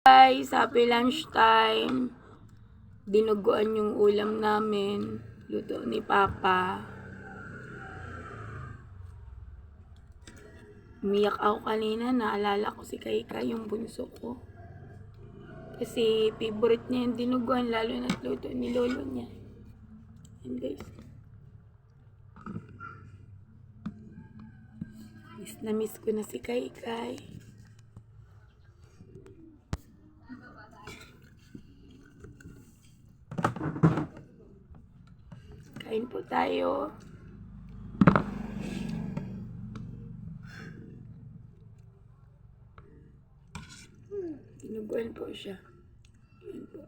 Guys, happy lunchtime. Dinuguan yung ulam namin. Luto ni Papa. Umiyak ako kanina. Naalala ko si Kaika, yung bunso ko. Kasi favorite niya yung dinuguan, lalo na luto ni lolo niya. Yan guys. Miss na miss ko na si Kaikai. Kain po tayo. Dinuguan po siya. Yan po.